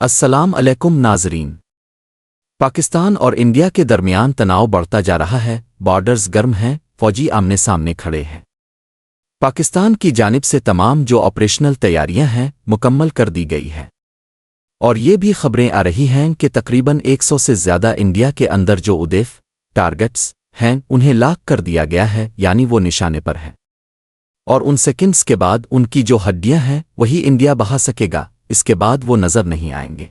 السلام علیکم ناظرین۔ پاکستان اور انڈیا کے درمیان تناؤ بڑھتا جا رہا ہے، بارڈرز گرم ہیں، فوجی آمنے سامنے کھڑے ہیں۔ پاکستان کی جانب سے تمام جو آپریشنل تیاریاں ہیں مکمل کر دی گئی ہیں، اور یہ بھی خبریں آ رہی ہیں کہ تقریباً 100 سے زیادہ انڈیا کے اندر جو ادیف ٹارگٹس ہیں انہیں لاک کر دیا گیا ہے، یعنی وہ نشانے پر ہیں، اور ان سیکنڈز کے بعد ان کی جو ہڈیاں ہیں وہی انڈیا بہا سکے گا، اس کے بعد وہ نظر نہیں آئیں گے۔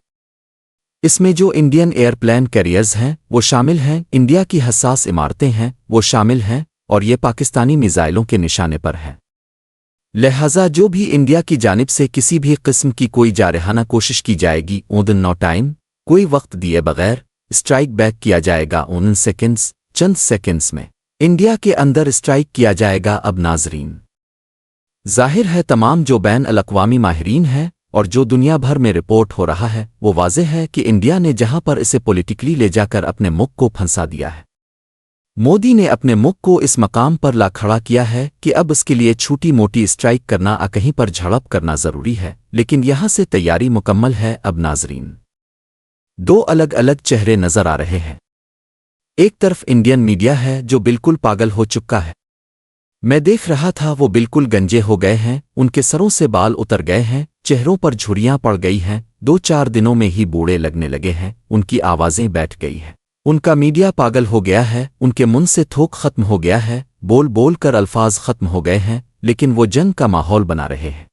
اس میں جو انڈین ایئر پلین کیریئرز ہیں وہ شامل ہیں، انڈیا کی حساس عمارتیں ہیں وہ شامل ہیں، اور یہ پاکستانی میزائلوں کے نشانے پر ہیں۔ لہٰذا جو بھی انڈیا کی جانب سے کسی بھی قسم کی کوئی جارحانہ کوشش کی جائے گی اون نو ٹائم، کوئی وقت دیے بغیر اسٹرائک بیک کیا جائے گا، اون سیکنڈز، چند سیکنڈز میں انڈیا کے اندر اسٹرائک کیا جائے گا۔ اب ناظرین، ظاہر ہے تمام جو بین الاقوامی ماہرین ہیں اور جو دنیا بھر میں رپورٹ ہو رہا ہے وہ واضح ہے کہ انڈیا نے جہاں پر اسے پولیٹیکلی لے جا کر اپنے ملک کو پھنسا دیا ہے، مودی نے اپنے ملک کو اس مقام پر لا کھڑا کیا ہے کہ اب اس کے لیے چھوٹی موٹی اسٹرائک کرنا کہیں پر جھڑپ کرنا ضروری ہے، لیکن یہاں سے تیاری مکمل ہے۔ اب ناظرین، دو الگ الگ چہرے نظر آ رہے ہیں۔ ایک طرف انڈین میڈیا ہے جو بالکل پاگل ہو چکا ہے، میں دیکھ رہا تھا وہ بالکل گنجے ہو گئے ہیں، ان کے سروں سے بال اتر گئے ہیں، چہروں پر جھریاں پڑ گئی ہیں، 2-4 دنوں میں ہی بوڑھے لگنے لگے ہیں، ان کی آوازیں بیٹھ گئی ہیں، ان کا میڈیا پاگل ہو گیا ہے، ان کے منہ سے تھوک ختم ہو گیا ہے، بول بول کر الفاظ ختم ہو گئے ہیں، لیکن وہ جنگ کا ماحول بنا رہے ہیں۔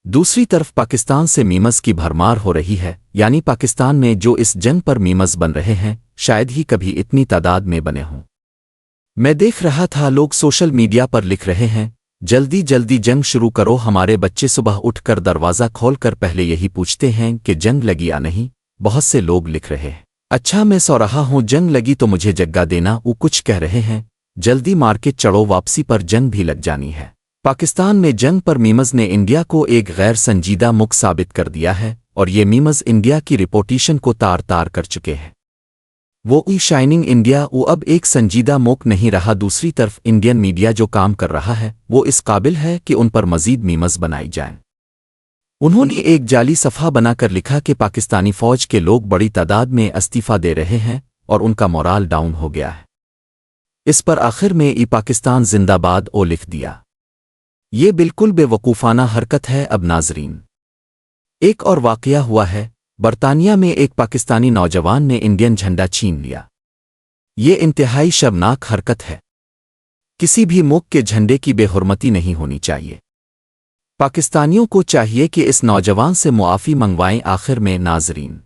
دوسری طرف پاکستان سے میمز کی بھرمار ہو رہی ہے، یعنی پاکستان میں جو اس جنگ پر میمز بن رہے ہیں شاید ہی کبھی اتنی تعداد میں بنے ہوں۔ میں دیکھ رہا تھا لوگ سوشل میڈیا پر لکھ رہے ہیں جلدی جلدی جنگ شروع کرو، ہمارے بچے صبح اٹھ کر دروازہ کھول کر پہلے یہی پوچھتے ہیں کہ جنگ لگی یا نہیں۔ بہت سے لوگ لکھ رہے ہیں اچھا میں سو رہا ہوں، جنگ لگی تو مجھے جگہ دینا، وہ کچھ کہہ رہے ہیں جلدی مارکیٹ چڑھو، واپسی پر جنگ بھی لگ جانی ہے۔ پاکستان میں جنگ پر میمز نے انڈیا کو ایک غیر سنجیدہ ملک ثابت کر دیا ہے، اور یہ میمز انڈیا کی ریپوٹیشن کو تار تار کر چکے ہیں۔ وہ شائننگ انڈیا وہ اب ایک سنجیدہ موقع نہیں رہا۔ دوسری طرف انڈین میڈیا جو کام کر رہا ہے وہ اس قابل ہے کہ ان پر مزید میمز بنائی جائیں۔ انہوں نے ایک جعلی صفحہ بنا کر لکھا کہ پاکستانی فوج کے لوگ بڑی تعداد میں استعفیٰ دے رہے ہیں اور ان کا مورال ڈاؤن ہو گیا ہے۔ اس پر آخر میں پاکستان زندہ باد لکھ دیا۔ یہ بالکل بے وقوفانہ حرکت ہے۔ اب ناظرین، ایک اور واقعہ ہوا ہے، برطانیہ میں ایک پاکستانی نوجوان نے انڈین جھنڈا چھین لیا۔ یہ انتہائی شرمناک حرکت ہے، کسی بھی ملک کے جھنڈے کی بے حرمتی نہیں ہونی چاہیے۔ پاکستانیوں کو چاہیے کہ اس نوجوان سے معافی منگوائیں۔ آخر میں ناظرین،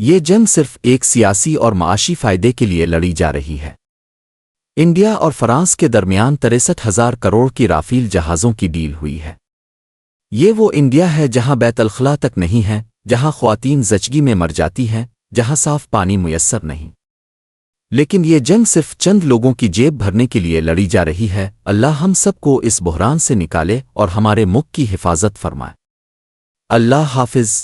یہ جنگ صرف ایک سیاسی اور معاشی فائدے کے لیے لڑی جا رہی ہے۔ انڈیا اور فرانس کے درمیان 63,000 کروڑ کی رافیل جہازوں کی ڈیل ہوئی ہے۔ یہ وہ انڈیا ہے جہاں بیت الخلا تک نہیں ہے، جہاں خواتین زچگی میں مر جاتی ہیں، جہاں صاف پانی میسر نہیں۔ لیکن یہ جنگ صرف چند لوگوں کی جیب بھرنے کے لیے لڑی جا رہی ہے۔ اللہ ہم سب کو اس بحران سے نکالے اور ہمارے ملک کی حفاظت فرمائے۔ اللہ حافظ۔